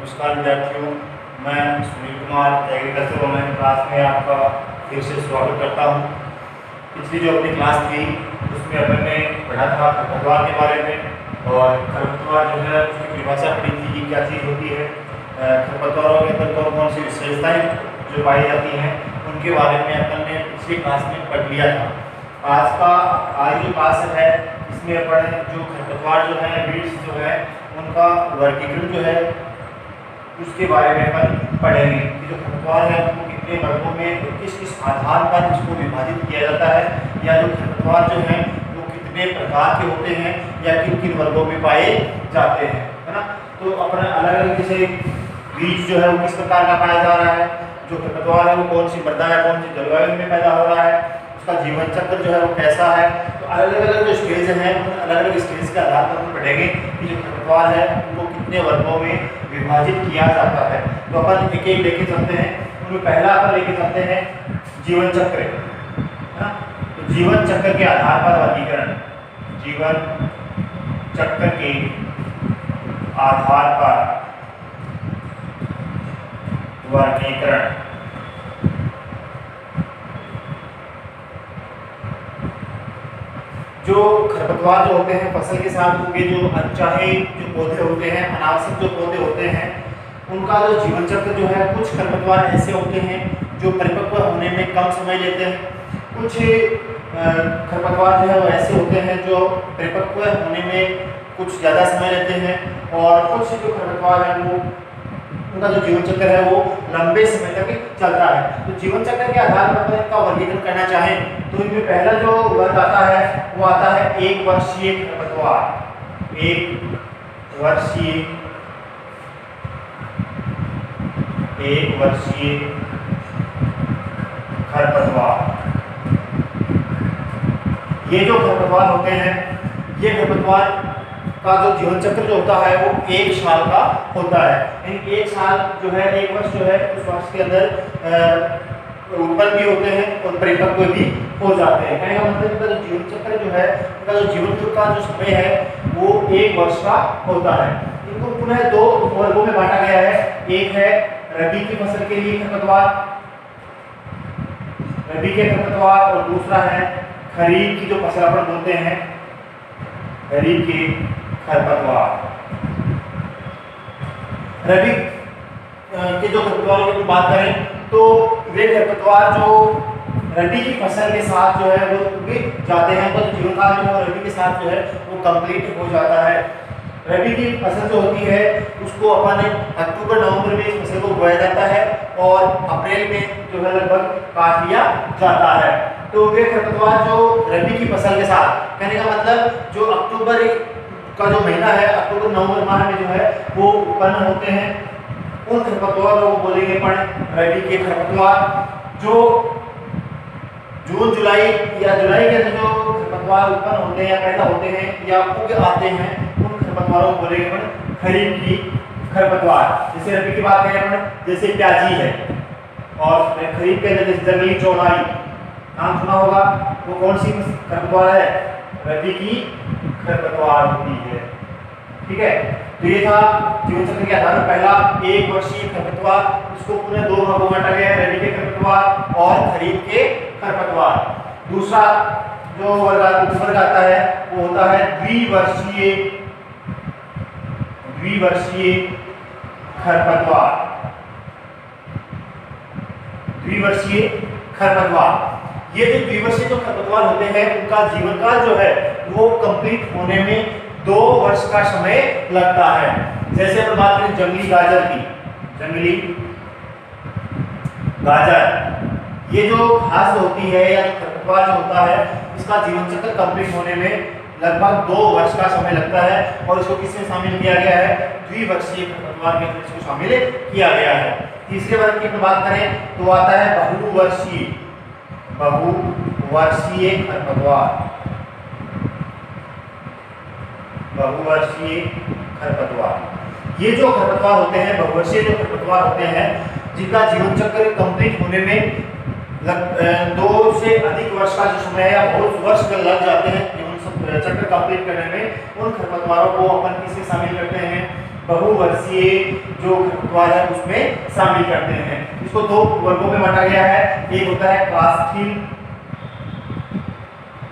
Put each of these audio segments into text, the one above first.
नमस्कार विद्यार्थियों, मैं Sunil Kumar agriculture online class में आपका फिर से स्वागत करता हूं। पिछली जो अपनी क्लास थी उसमें अपन ने पढ़ा था खरपतवार के बारे में और खरपतवार जो है उसकी परिभाषा पढ़ी थी कि क्या चीज़ होती है, खरपतवारों के अंदर कौन कौन सी विशेषताएँ जो पाई जाती हैं उनके बारे में अपन ने पिछली क्लास में पढ़ लिया था। आज जो क्लास है इसमें अपन जो खरपतवार जो है वीड्स जो है उनका वर्गीकरण जो है उसके बारे में अपन पढ़ेंगे कि जो खरपतवार है उनको कितने वर्गों में किस किस आधार पर इसको विभाजित किया जाता है, या जो खरपतवार जो है वो कितने प्रकार के होते हैं या किन किन वर्गों में पाए जाते हैं, है ना। तो अपना अलग अलग जैसे बीज जो है वो किस प्रकार का पाया जा रहा है, जो खरपतवार है वो कौन सी मृदा या कौन सी जलवायु में पैदा हो रहा है, उसका जीवन चक्र जो है वो कैसा है। तो अलग अलग जो स्टेज हैं उन अलग अलग स्टेज के आधार पर हम पढ़ेंगे कि जो खरपतवार है उनको कितने वर्गों में विभाजित किया जाता है। तो अपन एक एक लेके चलते हैं। उनमें पहला अपन लेके चलते हैं जीवन चक्र, है ना। तो जीवन चक्र के आधार पर वर्गीकरण, जीवन चक्र के आधार पर वर्गीकरण। जो खरपतवार जो होते हैं फसल के साथ उनके जो अनचाहे जो पौधे होते हैं, अनावश्यक जो पौधे होते हैं, उनका जो जीवन चक्र जो है, कुछ खरपतवार ऐसे होते हैं जो परिपक्व होने में कम समय लेते हैं, कुछ खरपतवार जो है वो ऐसे होते हैं जो परिपक्व होने में कुछ ज़्यादा समय लेते हैं, और कुछ जो खरपतवार है वो उनका जो जीवन चक्र है वो लंबे समय तक चलता है। तो जीवन चक्र के आधार पर इनका वर्गीकरण करना चाहें तो इनमें पहला जो वर्ग आता है वो आता है एक वर्षीय खरपतवार। एक वर्षीय खरपतवार। ये जो खरपतवार होते हैं, ये खरपतवार का जो जीवन चक्र जो होता है वो 1 साल का होता है। यानी 1 साल जो है, 1 वर्ष जो है उस वर्ष के अंदर उत्पन्न भी होते हैं और परिपक्व भी हो जाते हैं। कहने का मतलब इनका जो जीवन चक्र जो है, इनका जो जीवन चक्र का जो समय है वो 1 वर्ष का होता है। इनको पुनः 2 वर्गों में बांटा गया है। एक है रबी की फसल के लिए खरपतवार, रबी के खरपतवार, और दूसरा है खरीफ की जो फसल अपन बोलते हैं, खरीफ के खरपतवार। रबी के जो खरपतवारों की बात करें तो वे खरपतवार जो रबी की फसल के साथ जो है वो उग जाते हैं, तो जीवन काल जो है रबी के साथ जो है वो कंप्लीट हो जाता है। रबी की फसल जो होती है उसको अपन अक्टूबर नवंबर में इस फसल को बोया जाता है और अप्रैल में जो है लगभग काट लिया जाता है। तो वे खरपतवार जो रबी की फसल के साथ, कहने का मतलब जो अक्टूबर का जो महीना है, अक्टूबर नवंबर माह में जो है वो उत्पन्न होते हैं, उन खरपतवारों को बोलेंगे अपन रबी के खरपतवार। जो जून जुलाई या जुलाई के अंदर जो खरपतवार उत्पन्न होते हैं या पैदा होते हैं या उग आते हैं, उन खरपतवारों को बोलेंगे अपन खरीफ की खरपतवार। जैसे रबी की बात करें अपन, जैसे प्याजी है, और खरीफ के अंदर जैसे जंगली चौलाई नाम सुना होगा, वो कौन सी खरपतवार है? रबी की खरपतवार होती है। ठीक है, तो ये था जीवन चक्र के आधार पर पहला 1 वर्षीय खरपतवार। उसको पुनः 2 भागों में बांटा गया है, रबी के खरपतवार और खरीफ के खरपतवार। दूसरा जो वर्ग आता है वो होता है द्विवर्षीय खरपतवार। द्विवर्षीय खरपतवार, ये जो द्विवर्षीय जो खरपतवार होते हैं उनका जीवन काल जो है वो कंप्लीट होने में 2 वर्ष का समय लगता है। जैसे अपन बात करें जंगली गाजर की, जंगली गाजर, ये जो घास होती है या खरपतवार जो होता है इसका जीवन चक्र कंप्लीट होने में लगभग 2 वर्ष का समय लगता है, और इसको किसमें शामिल किया गया है? द्विवर्षीय खरपतवार के अंदर इसको शामिल किया गया है। तीसरे वर्ग की बात करें तो आता है बहुवर्षीय खरपतवार। बहुवर्षीय खरपतवार, ये जो खरपतवार होते हैं, बहुवर्षीय जो खरपतवार होते हैं, जिनका जीवन चक्र कंप्लीट होने में 2 से अधिक वर्ष का जो समय है या बहुत वर्ष लग जाते हैं जीवन चक्र कंप्लीट करने में, उन खरपतवारों को अपन किसमें शामिल करते हैं? बहुवर्षीय जो खरपतवार है उसमें शामिल करते हैं। इसको दो वर्गों में बांटा गया है, एक होता है कास्थिल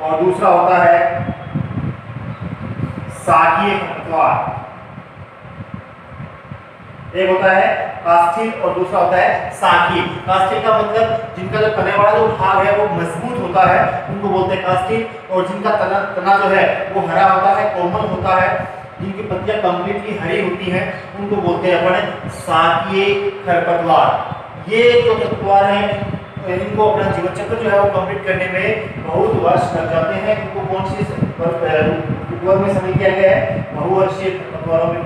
और दूसरा होता है शाकीय खरपतवार। एक होता है कास्थिल और दूसरा होता है शाकीय। कास्थिल का मतलब जिनका जो तने वाला जो भाग है वो मजबूत होता है उनको बोलते हैं कास्थिल, और जिनका तना जो है वो हरा होता है, कोमल होता है, जिनकी पत्तियां कंप्लीटली हरी होती हैं उनको बोलते हैं अपन शाकीय खरपतवार। ये जो खरपतवार है इनको अपना जीवन चक्र जो है वो कंप्लीट करने में बहुत वर्ष लग जाते हैं। इनको कौन सी वर्ग में शामिल किया गया है? बहुवर्षीय खरपतवारों में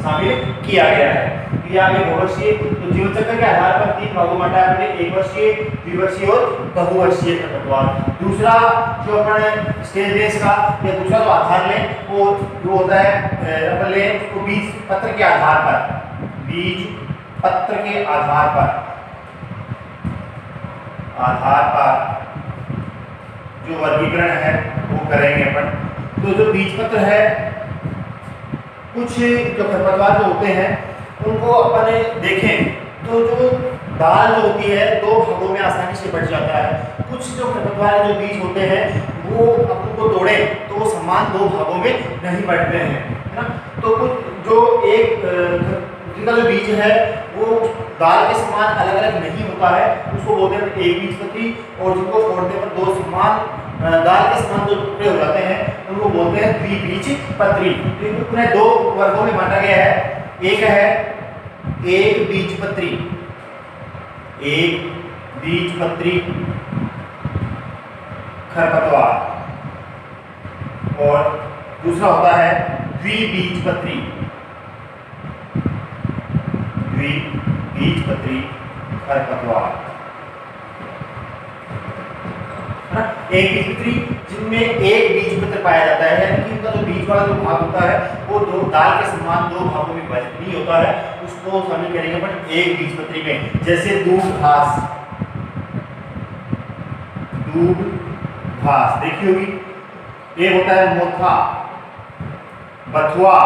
शामिल किया गया है। ये आगे बहुवर्षीय, तो जीवन चक्र के आधार पर 3 भागों में बांटा है, एक वर्षीय, द्विवर्षीय और बहुवर्षीय खरपतवार। दूसरा जो अपन स्टेज बेस का या दूसरा जो आधार लें वो जो होता है अपन लें तो बीज पत्र के आधार पर, बीज पत्र के आधार पर जो वर्गीकरण है वो करेंगे अपन। तो जो बीज पत्र है, कुछ जो खरपतवार जो होते हैं उनको अपन देखें तो जो दाल जो होती है 2 भागों में आसानी से बट जाता है। कुछ जो खरपतवार जो बीज होते हैं वो अपन को तोड़े तो वो समान 2 भागों में नहीं बटते हैं, है ना। तो कुछ जो एक जिनका जो बीज है वो दाल के समान अलग अलग नहीं होता है उसको बोलते हैं एक बीजपत्री, और जिनको फोड़ने पर 2 समान दाल के समान जो टुकड़े हो जाते हैं उनको बोलते हैं द्विबीजपत्री। तो इनको पूरे 2 वर्गों में बांटा गया है। एक है एक बीजपत्री खरपतवार, और दूसरा होता है द्विबीजपत्री खरपतवार। एक बीजपत्री जिनमें एक बीजपत्र पाया जाता है, यानी कि इनका जो बीज वाला जो भाग होता है वो 2 दाल के समान 2 भागों में विभाजित नहीं होता है, उसको शामिल करेंगे बट एक बीजपत्री में। जैसे दूब घास देखी होगी, ये होता है मोथा, बथुआ,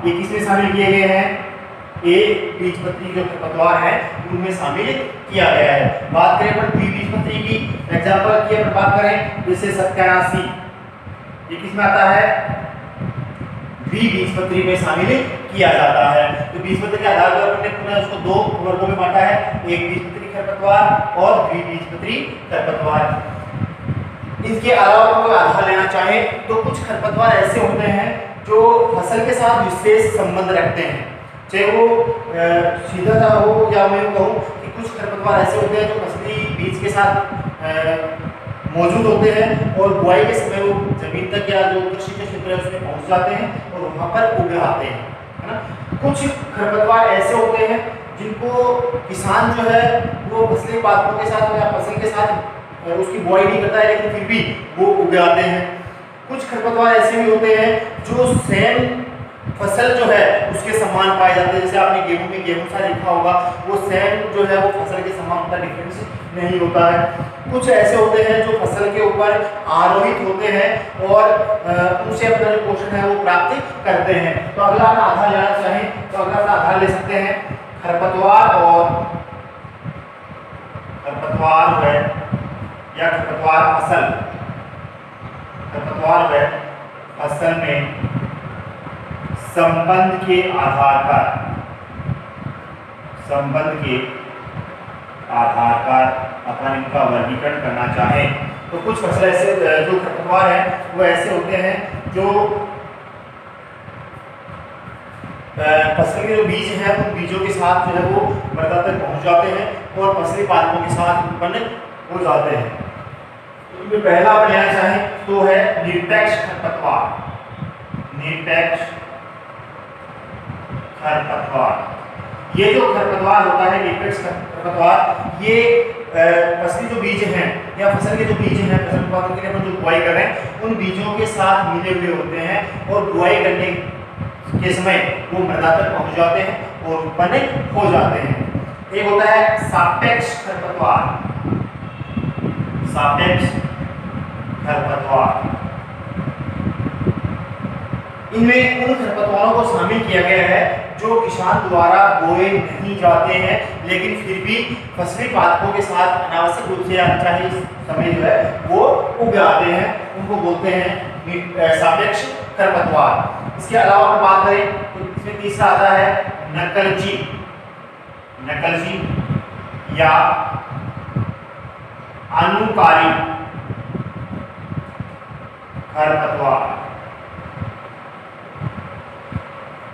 ये किसमें शामिल किए गए हैं? एक बीजपत्री जो खरपतवार है उनमें शामिल किया गया है। बात करें पर द्विबीजपत्री की, एग्जांपल की अगर बात करें जैसे सत्यानाशी, ये किसमें आता है? द्विबीजपत्री में शामिल किया जाता है। तो बीजपत्री के आधार पर हमने पुनः उसको 2 वर्गों में बांटा है, एक बीजपत्री खरपतवार और द्विबीजपत्री खरपतवार। इसके अलावा कोई आधार लेना चाहे तो कुछ खरपतवार ऐसे होते हैं जो फसल के साथ विशेष संबंध रखते हैं, चाहे वो सीधा हो या मैं कहूँ कि कुछ खरपतवार ऐसे होते हैं जो फसली बीज के साथ मौजूद होते हैं और बुआई के समय वो जमीन तक या जो कृषि के क्षेत्र है उसमें पहुंच जाते हैं और वहां पर उग आते हैं, है ना। कुछ खरपतवार ऐसे होते हैं जिनको किसान जो है वो फसली पादपों के साथ या फसल के साथ उसकी बुआई नहीं करता है लेकिन फिर भी वो उग आते हैं। कुछ खरपतवार ऐसे भी होते हैं जो सेम फसल जो है उसके समान पाए जाते हैं, जैसे आपने गेहूं में गेहूं सा लिखा होगा, वो सेम जो है वो फसल के समान होता, डिफरेंस नहीं होता है। कुछ ऐसे होते हैं जो फसल के ऊपर आरोहित होते हैं और उनसे अपना जो पोषण है वो प्राप्त करते हैं। तो अगला अपना आधार लेना चाहें तो अगला अपना आधार ले सकते हैं खरपतवार और खरपतवार है या खरपतवार फसल में संबंध के आधार पर अपन इनका वर्गीकरण करना चाहें तो कुछ फसल ऐसे जो खरपतवार है वो ऐसे होते हैं जो फसल के जो बीज हैं उन बीजों के साथ जो है वो मृदा तक पहुंच जाते हैं और फसली पादपों के साथ उत्पन्न हो जाते हैं। तो पहला आप लेना चाहें तो है निरपेक्ष खरपतवार। ये जो खरपतवार होता है निरपेक्ष खरपतवार, ये फसली जो बीज हैं या फसल के जो बीज हैं फसल उत्पादन के लिए हम जो बुआई कर रहे हैं उन बीजों के साथ मिले हुए होते हैं और बुआई करने के समय वो मृदा तक पहुंच जाते हैं और उत्पन्न हो जाते हैं। एक होता है सापेक्ष खरपतवार। इनमें उन खरपतवारों को शामिल किया गया है जो किसान द्वारा बोए नहीं जाते हैं लेकिन फिर भी फसली पादपों के साथ अनावश्यक रूप से अनचाही समय जो है वो उग आते हैं, उनको बोलते हैं सापेक्ष खरपतवार। इसके अलावा हम बात करें तो इसमें तीसरा आता है नकलची, नकलची या अनुकारी खरपतवार।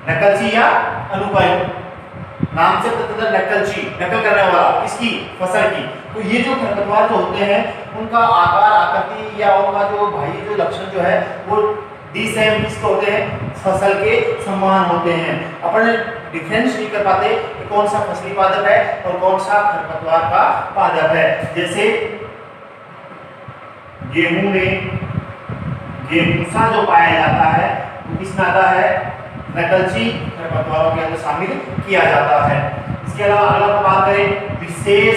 नकलची या अनुकारी, नाम से पता चलता है नकलची, नकल करने वाला इसकी फसल की। तो ये जो खरपतवार जो होते हैं उनका आकार आकृति या उनका जो बाह्य जो लक्षण जो है वो डिसेम किसके होते हैं, फसल के समान होते हैं। अपन डिफरेंस नहीं कर पाते कि कौन सा फसली पादप है और कौन सा खरपतवार का पादप है। जैसे गेहूं में गेहूंसा जो पाया जाता है वो किसमें आता है, नकलची खरपतवारों के अंदर शामिल किया जाता है। इसके अलावा अगर बात करें विशेष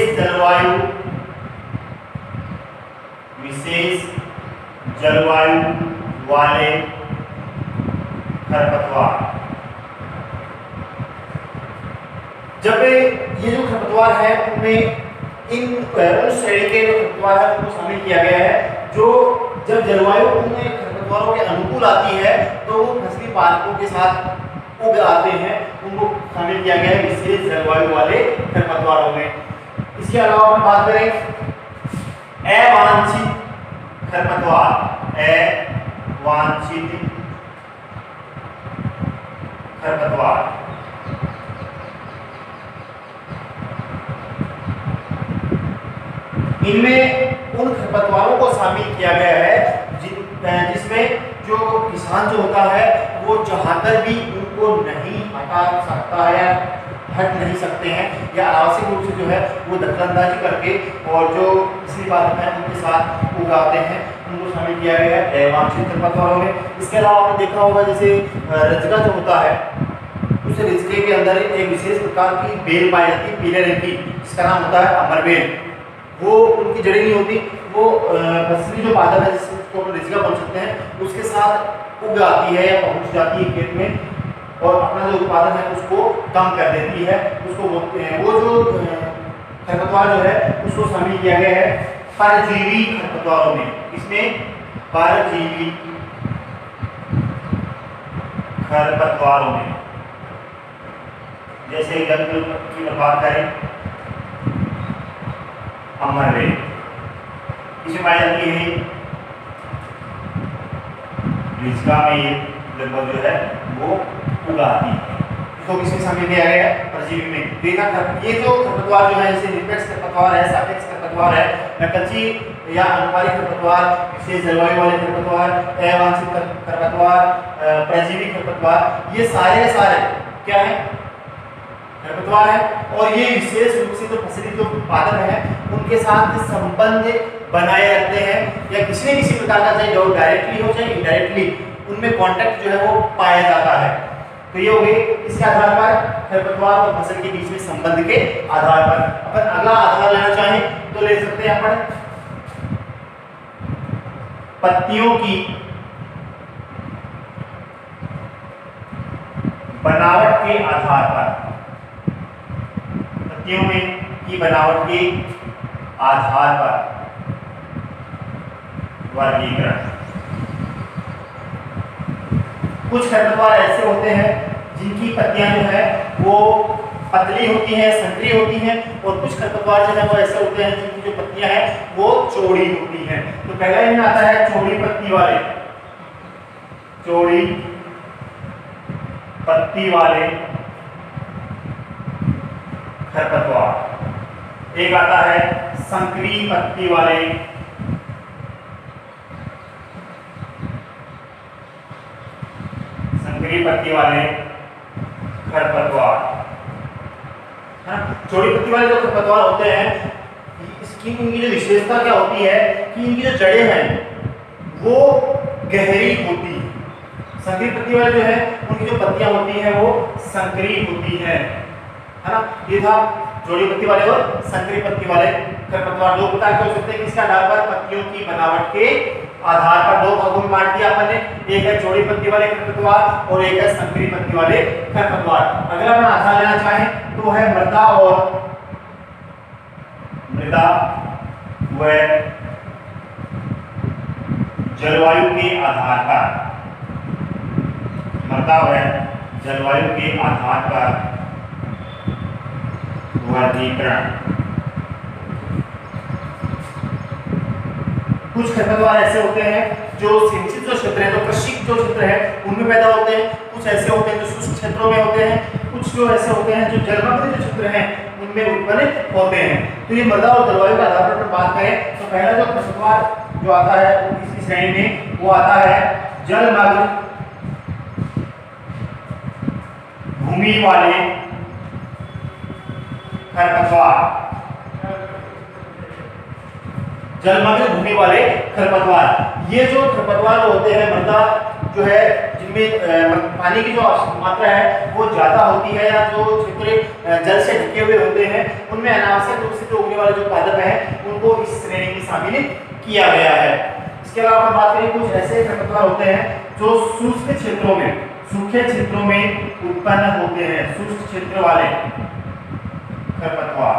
जलवायु वाले खरपतवार, जब ये जो खरपतवार है उनमें उस श्रेणी के जो खरपतवार है उनको शामिल किया गया है जो जब जलवायु उनमें खरपतवारों के अनुकूल आती है तो वो फसली पादपों के साथ उग आते हैं, उनको शामिल किया गया है विशेष जलवायु वाले खरपतवारों में। इसके अलावा हम बात करें अवांछित खरपतवार, अवांछित खरपतवार। इनमें उन खरपतवारों को शामिल किया गया है जिसमें जो किसान जो होता है वो चाहकर भी उनको नहीं हटा सकता है, हट नहीं सकते हैं या अनावश्यक रूप से जो है वो दखलंदाजी करके और जो फसली पादप है उनके साथ उगाते हैं, उनको शामिल किया गया है अवांछित खरपतवारों में। इसके अलावा आपने देखा होगा जैसे रजका जो होता है उस रजके के अंदर एक विशेष प्रकार की बेल पाई जाती है पीले रंग की, जिसका नाम होता है अमरबेल। वो उनकी जड़ें नहीं होती, वो फसली जो पादप है जिसको हम रजका बोल सकते हैं उसके साथ उग आती है या पहुंच जाती है खेत में और अपना जो उत्पादन है उसको कम कर देती है, उसको बोलते हैं। वो जो खरपतवार जो है उसको शामिल किया गया है परजीवी खरपतवारों में। इसमें परजीवी खरपतवारों में जैसे जंगल की बात करें अमरबेल, इसमें पाई जाती है रिजका में ये लगभग जो है वो उगाती है। इसको किसमें शामिल किया गया है, परजीवी में। ये जो खरपतवार जो है जैसे निरपेक्ष खरपतवार है, सापेक्ष खरपतवार है, नकलची या अनुकारी खरपतवार, विशेष जलवायु वाले खरपतवार, अवांछित खरपतवार, परजीवी खरपतवार, ये सारे सारे क्या है, खरपतवार है। और ये विशेष रूप से जो फसली जो पादप है उनके साथ संबंध बनाए रखते हैं या किसी न किसी प्रकार का चाहे डायरेक्टली हो चाहे इनडायरेक्टली उनमें कांटेक्ट जो है वो पाया जाता है। तो ये हो गई इसके आधार पर खरपतवार और फसल के बीच में संबंध के आधार पर। अपन अगला आधार लेना चाहें तो ले सकते हैं अपन पत्तियों की बनावट के आधार पर, पत्तियों में की बनावट के आधार पर वर्गीकरण। कुछ खरपतवार ऐसे होते हैं जिनकी पत्तियां जो है वो पतली होती हैं, संकरी होती हैं, और कुछ खरपतवार जो है वो ऐसे होते हैं जिनकी जो पत्तियां हैं वो चौड़ी होती हैं। तो पहला इनमें आता है चौड़ी पत्ती वाले, चौड़ी पत्ती वाले खरपतवार। एक आता है संकरी पत्ती वाले, संकरी पत्ती वाले खरपतवार। चौड़ी पत्ती वाले जो खरपतवार होते हैं इसकी इनकी जो विशेषता क्या होती है कि इनकी जो जड़ें हैं वो गहरी होती है। संकरी पत्ती वाले जो है उनकी जो पत्तियां होती हैं वो संकरी होती है ना। ये था चौड़ी पत्ती वाले और संकरी पत्ती वाले खरपतवार। दो प्रकार के हो सकते हैं किसके आधार पर, पत्तियों की बनावट के आधार पर दो भागों में बांट दिया अपन ने, एक है चौड़ी पत्ती वाले खरपतवार और एक है संकरी पत्ती वाले खरपतवार। अगर हम आधार लेना चाहें तो है मृदा व जलवायु के आधार पर, मृदा व जलवायु के आधार पर वर्गीकरण। कुछ खरपतवार ऐसे होते हैं जो सिंचित जो क्षेत्र है, तो कृषि जो क्षेत्र है उनमें पैदा होते हैं, कुछ ऐसे होते हैं जो शुष्क क्षेत्रों में होते हैं, कुछ जो ऐसे होते हैं जो जलमग्न जो क्षेत्र हैं उनमें उत्पन्न होते हैं। तो ये मृदा और जलवायु के आधार पर बात करें तो पहला जो खरपतवार जो आता है इसी श्रेणी में वो आता है जलमग्न भूमि वाले खरपतवार। जलमग्न भूमि वाले खरपतवार, ये जो खरपतवार होते हैं मृदा जो है जिनमें पानी की जो मात्रा है वो ज्यादा होती है या जो क्षेत्र जल से ढके हुए होते हैं उनमें अनावश्यक रूप से जो उगने वाले जो पादप हैं उनको इस श्रेणी में शामिल किया गया है। इसके अलावा हम बात करें कुछ ऐसे खरपतवार होते हैं जो शुष्क क्षेत्रों में, सूखे क्षेत्रों में उत्पन्न होते हैं, शुष्क क्षेत्र वाले खरपतवार,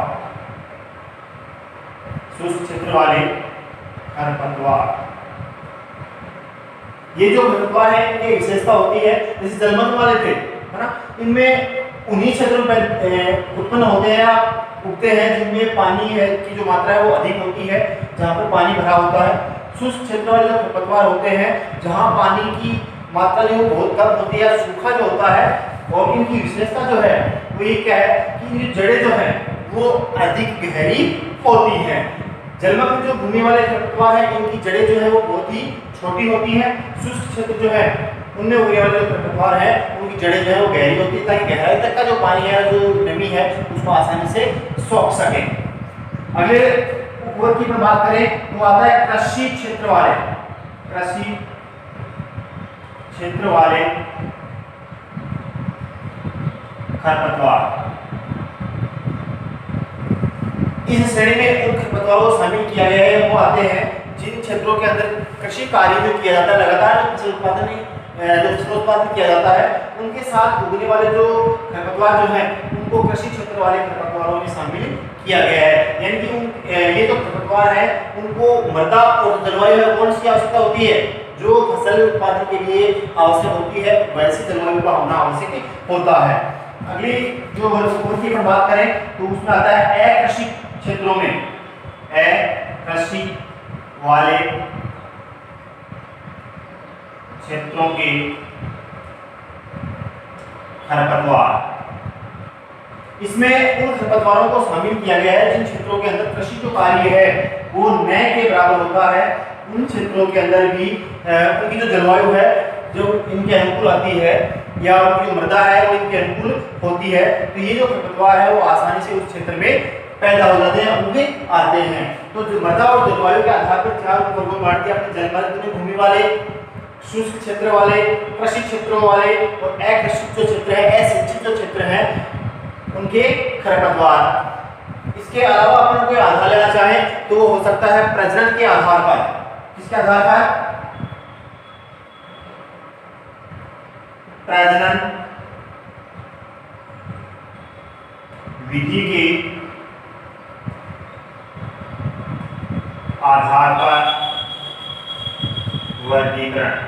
शुष्क क्षेत्र वाले खरपतवार। ये जो खरपतवार है इनकी विशेषता होती है जैसे जलमग्न वाले थे है ना, इनमें उन्हीं क्षेत्रों में उत्पन्न होते हैं या उगते हैं जिनमें पानी है की जो मात्रा है वो अधिक होती है, जहाँ पर पानी भरा होता है। शुष्क क्षेत्र वाले जो खरपतवार होते हैं जहाँ पानी की मात्रा जो बहुत कम होती है, सूखा जो होता है, और इनकी विशेषता जो है वो ये क्या है कि इनकी जड़ें जो है वो अधिक गहरी होती हैं। जलमग्न जो भूमि वाले खरपतवार है इनकी जड़ें जो है वो बहुत ही छोटी होती हैं। शुष्क क्षेत्र जो है उनमें उगने वाले जो खरपतवार है उनकी जड़ें जो है वो गहरी होती है ताकि गहराई तक का जो पानी है, जो नमी है उसको आसानी से सोख सके। अगले उपवर्ग की बात करें तो आता है कृषि क्षेत्र वाले, कृषि क्षेत्र वाले खरपतवार। इस श्रेणी में उन खरपतवारों को शामिल किया गया है वो आते हैं जिन क्षेत्रों के अंदर कृषि कार्य जो किया जाता है, लगातार जो फसल उत्पादन किया जाता है, उनके साथ उगने वाले जो खरपतवार जो हैं उनको कृषि क्षेत्र वाले खरपतवारों में शामिल किया गया है। यानी कि ये जो खरपतवार है उनको मृदा और जलवायु में कौन सी आवश्यकता होती है, जो फसल उत्पादन के लिए आवश्यक होती है वैसी जलवायु का होना आवश्यक होता है। अगली जो वर्ग की बात करें तो उसमें आता है अकृषि क्षेत्रों में, अकृषि वाले क्षेत्रों के खरपतवार। इसमें उन खरपतवारों को शामिल किया गया है जिन क्षेत्रों के अंदर कृषि जो कार्य है वो न के बराबर होता है। उन क्षेत्रों के अंदर भी उनकी जो जलवायु है जो इनके अनुकूल आती है या उनकी जो मृदा है वो इनके अनुकूल होती है, तो ये जो खरपतवार है वो आसानी से उस क्षेत्र में पैदा हो जाते हैं, उनके आते हैं। तो जो मृदा और जलवायु के आधार पर चार वर्गों में बांट दिया आपने, जलमग्न भूमि वाले, शुष्क क्षेत्र वाले, कृषि क्षेत्रों वाले और अकृषि जो क्षेत्र है, असिंचित जो क्षेत्र है उनके खरपतवार। इसके अलावा अपन कोई आधार लेना चाहें तो वो हो सकता है प्रजनन के आधार पर। किसके आधार पर? प्रजनन विधि के आधार पर वर्गीकरण।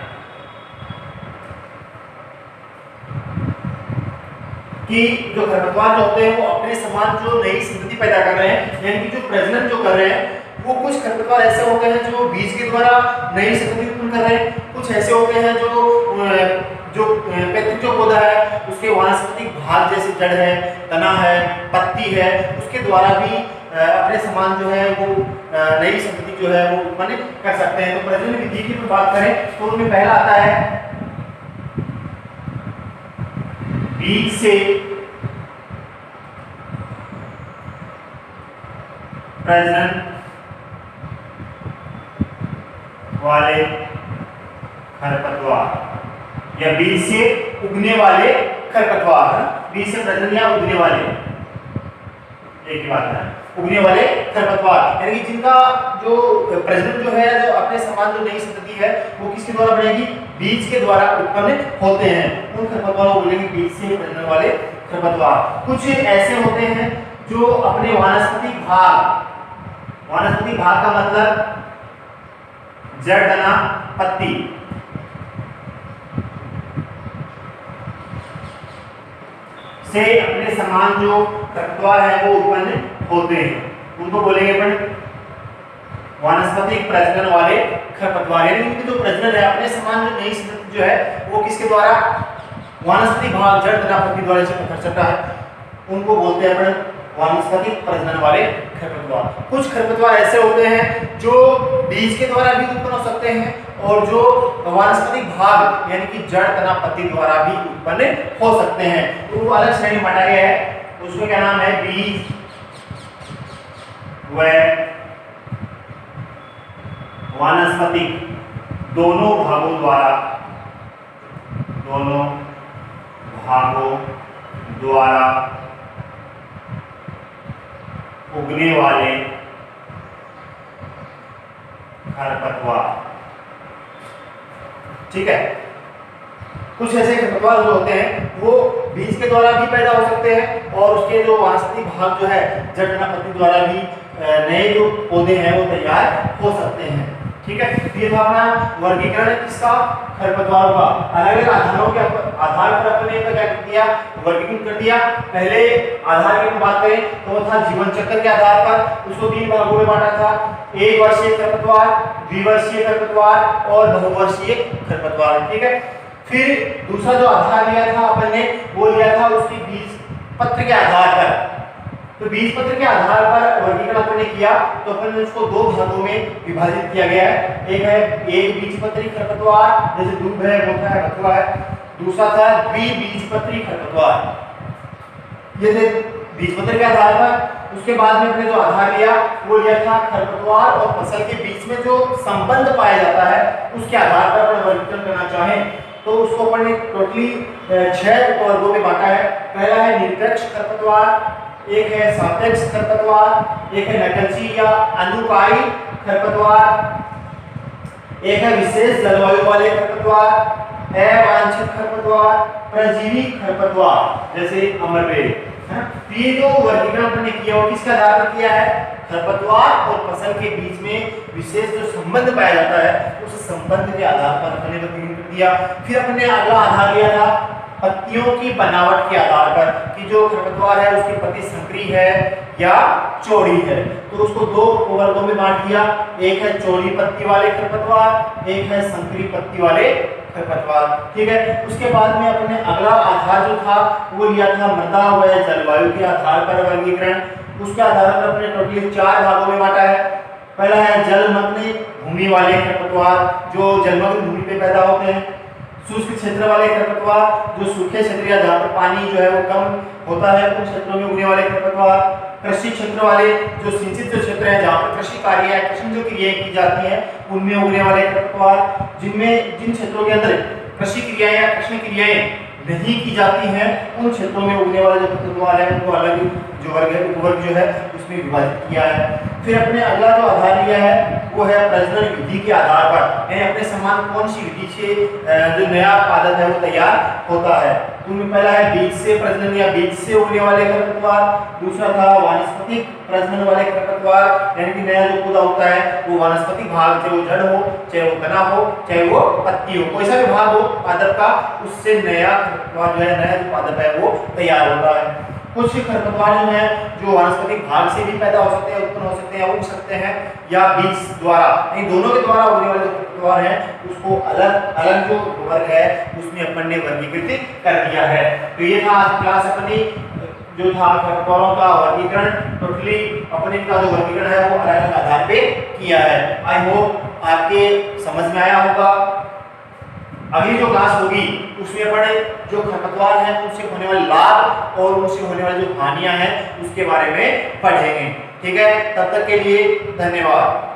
कि जो खरपतवार जो होते हैं वो अपने समान जो नई संतति पैदा कर रहे हैं, यानी कि जो प्रजनन जो कर रहे हैं, वो कुछ खरपतवार ऐसे होते हैं जो बीज के द्वारा नई संतति उत्पन्न कर रहे हैं, कुछ ऐसे होते हैं जो पैतृक जो पौधा है उसके वानस्पतिक भाग जैसे जड़ है, तना है, पत्ती है, उसके द्वारा भी अपने समान जो है वो नई संतति जो है वो उत्पन्न कर सकते हैं। तो प्रजनन विधि की बात करें तो उनमें पहला आता है बीज से प्रजनन वाले खरपतवार या बीज से उगने वाले खरपतवार, बीज से प्रजनन या उगने वाले, एक ही बात है। उगने वाले खरपतवार, यानी कि जिनका जो प्रजनन जो है, जो अपने समान जो नई संतति है वो किसके द्वारा बनेगी, बीज के द्वारा उत्पन्न होते हैं, उन खरपतवारों को बोलेंगे बीज से प्रजनन वाले खरपतवार। कुछ ऐसे होते हैं जो अपने वानस्पतिक भाग का मतलब जड़, तना, पत्ती, से अपने समान जो खरपतवार है वो उत्पन्न होते हैं, उनको बोलेंगे अपन वानस्पतिक प्रजनन वाले खरपतवार। यानी उनकी जो प्रजनन है, अपने समान जो नई संतति जो है वो किसके द्वारा, वानस्पतिक भाग, जड़, तना, पत्ती द्वारा चलता है, उनको बोलते हैं अपन वानस्पतिक प्रजनन वाले खरपतवार। कुछ खरपतवार ऐसे होते हैं जो बीज के द्वारा भी उत्पन्न हो सकते हैं और जो वानस्पतिक भाग यानी कि जड़, तना, पत्ती द्वारा भी उत्पन्न हो सकते हैं, तो वो अलग श्रेणी में बांटा गया है। उसमें क्या नाम है, बीज व वानस्पतिक दोनों भागों द्वारा उगने वाले खरपतवार। ठीक है, कुछ ऐसे खरपतवार जो होते हैं वो बीज के द्वारा भी पैदा हो सकते हैं और उसके जो वानस्पतिक भाग जो है, जड़, तना, पत्ती द्वारा भी नए जो पौधे हैं वो तैयार हो सकते हैं। ठीक है, ये था अपना वर्गीकरण किसका, खरपतवारों का। अलग अलग आधारों के आधार पर अपने क्या किया, वर्गीकरण कर दिया। पहले आधार की बात करें तो वो था जीवन चक्र के आधार पर, उसको 3 भागों में बांटा था, 1 वर्षीय खरपतवार, द्विवर्षीय खरपतवार और बहुवर्षीय खरपतवार। ठीक है, फिर दूसरा जो आधार लिया था अपन ने वो लिया था उसकी बीज पत्र के आधार पर। तो बीज पत्र के आधार पर वर्गीकरण अपन ने किया तो अपन ने उसको 2 भागों में विभाजित किया गया है। एक है एक बीजपत्री खरपतवार, जैसे दूब है, मोथा है, बथुआ है। दूसरा था द्विबीजपत्री खरपतवार, ये थे बीजपत्र के आधार पर। उसके बाद में अपने जो आधार लिया वो लिया था खरपतवार और फसल के बीच में जो संबंध पाया जाता है उसके आधार पर अपन वर्गीकरण करना चाहें तो उसको अपन ने टोटली 6 वर्गों में बांटा है। पहला है निरपेक्ष खरपतवार, एक है सापेक्ष खरपतवार, एक है नकलची या अनुकाई खरपतवार, एक है विशेष जलवायु वाले खरपतवार, अवांछित खरपतवार, परजीवी खरपतवार जैसे अमरबेल। ये जो वर्गीकरण हमने किया वो किसके आधार पर किया है, खरपतवार और फसल के बीच में विशेष जो संबंध पाया जाता है उस संबंध के आधार पर अपने वर्गीकरण कर दिया। फिर अपने अगला आधार लिया था पत्तियों की बनावट के आधार पर कि जो खरपतवार है उसकी पत्ती संकरी है या चौड़ी है, तो उसको 2 वर्गों में बांट दिया। एक है चौड़ी पत्ती वाले खरपतवार, एक है संकरी पत्ती वाले खरपतवार। ठीक है, उसके बाद में अपने अगला आधार जो था वो लिया था मृदा व जलवायु के आधार पर वर्गीकरण। उसके आधार पर अपने टोटली 4 भागों में बांटा है। पहला है जलमग्न भूमि वाले खरपतवार जो जलमग्न भूमि पे पैदा होते हैं, शुष्क क्षेत्र वाले खरपतवार जो सूखे क्षेत्र या जहाँ पर पानी जो है वो कम होता है उन क्षेत्रों में उगने वाले खरपतवार, कृषि क्षेत्र वाले जो सिंचित जो क्षेत्र है जहाँ पर कृषि कार्य या कृषि जो क्रियाएं की जाती हैं उनमें उगने वाले खरपतवार, जिन क्षेत्रों के अंदर कृषि क्रियाएं या कृषि क्रियाएं नहीं की जाती हैं उन क्षेत्रों में उगने वाले जो खरपतवार है उनको अलग जो वर्ग है उपवर्ग जो है उसमें विभाजित किया है। फिर अपने अगला जो आधार लिया है वो है प्रजनन विधि के आधार पर, यानी अपने समान कौन सी विधि से जो नया उत्पादन है वो तैयार होता है। उनमें पहला है बीज से प्रजनन या बीज से उगने वाले खरपतवार, दूसरा था वानस्पतिक प्रजनन वाले खरपतवार यानी कि नया जो पौधा होता है वो वानस्पतिक भाग, चाहे वो जड़ हो, चाहे वो तना हो, चाहे वो पत्ती हो, कोई सा भी भाग हो पादप का, उससे नया खरपतवार जो है, नया जो पादप है वो तैयार होता है। कुछ खरपतवार जो है जो वानस्पतिक भाग से भी पैदा हो सकते हैं, उत्पन्न हो सकते हैं, उग सकते हैं या बीज द्वारा, इन दोनों के द्वारा उगने वाले जो खरपतवार है उसको अलग अलग जो वर्ग है उसमें अपन ने वर्गीकृत कर दिया है। तो ये था आज क्लास अपनी जो था खरपतवारों का वर्गीकरण, टोटली अपने का जो वर्गीकरण है वो अलग अलग आधार पे किया है। आई होप आपके समझ में आया होगा। अगली जो क्लास होगी उसमें अपन जो खरपतवार हैं उनसे होने वाले लाभ और उनसे होने वाली जो हानियां हैं उसके बारे में पढ़ेंगे। ठीक है, तब तक के लिए धन्यवाद।